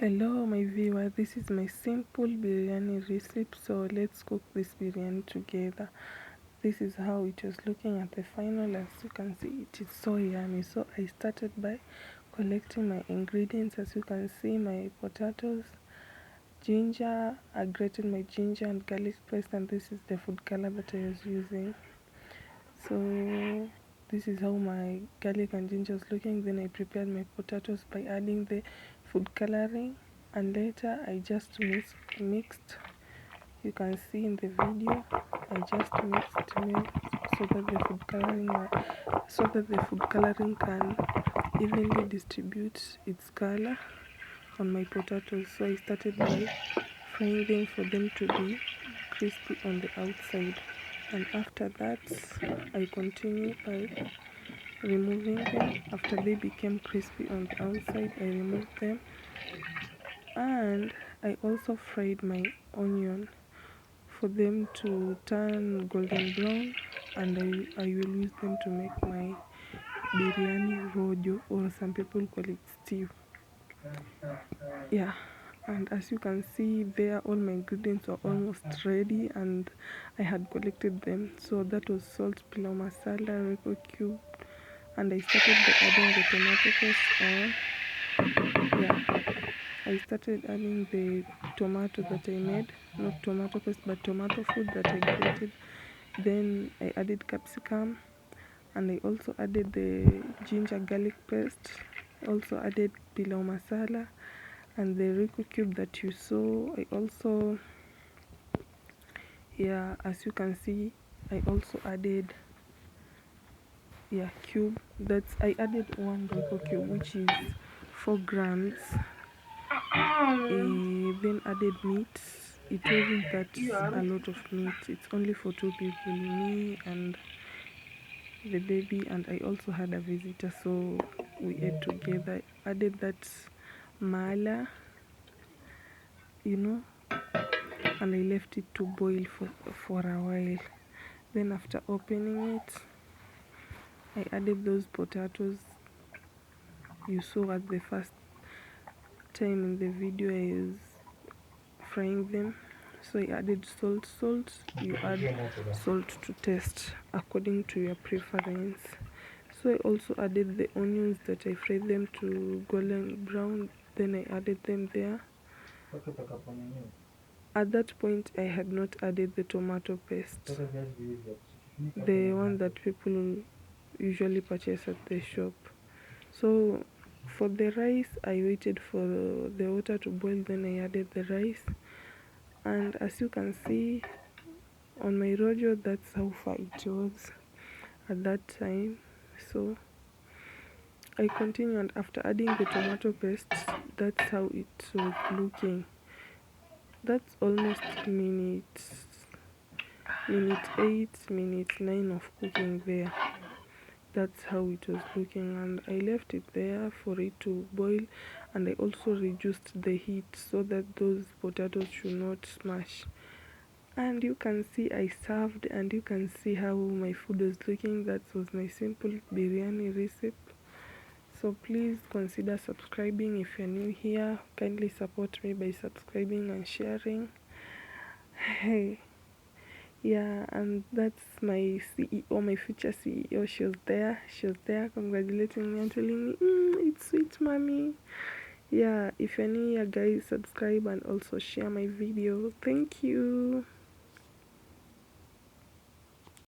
Hello my viewer, this is my simple biryani recipe, so let's cook this biryani together. This is how it was looking at the final. As you can see, it is so yummy. So I started by collecting my ingredients. As you can see, my potatoes, ginger, I grated my ginger and garlic paste, and this is the food color that I was using. So this is how my garlic and ginger was looking. Then I prepared my potatoes by adding the food coloring, and later I just mixed. You can see in the video I just mixed milk so that the food coloring can evenly distribute its color on my potatoes. So I started by frying them for them to be crispy on the outside, and after that I continue by removing them. After they became crispy on the outside, I removed them, and I also fried my onion for them to turn golden brown, and I will use them to make my biryani rojo, or some people call it stew. Yeah, and as you can see there, all my ingredients are almost ready, and I had collected them. So that was salt, pilau masala, Royco cube, and I started by adding the tomato paste on. Yeah, I started adding the tomato that I made, not tomato paste but tomato food that I grated. Then I added capsicum, and I also added the ginger garlic paste. I also added pilau masala and the Royco cube that you saw. I also, yeah, as you can see, I also added, yeah, cube. That's, I added one Royco cube, which is 4 grams. Then added meat. It wasn't that a lot of meat, it's only for 2 people, me and the baby, and I also had a visitor, so we ate together. I added that mala, and I left it to boil for a while. Then after opening it, I added those potatoes you saw at the first time in the video I was frying them. So I added salt. You add salt to taste according to your preference. So I also added the onions that I fried them to golden brown. Then I added them there. At that point I had not added the tomato paste, the one that people usually purchase at the shop. So for the rice, I waited for the water to boil, then I added the rice. And as you can see on my rojo, that's how far it was at that time. So I continued, and after adding the tomato paste, that's how it was looking. That's almost minute 8, minute 9 of cooking there. That's how it was looking, and I left it there for it to boil, and I also reduced the heat so that those potatoes should not smash. And you can see I served, and you can see how my food was looking. That was my simple biryani recipe. So please consider subscribing. If you're new here, kindly support me by subscribing and sharing. Hey, yeah, and that's my CEO, my future CEO. She was there congratulating me and telling me, it's sweet, mommy. Yeah, if you're new here, guys, subscribe and also share my video. Thank you.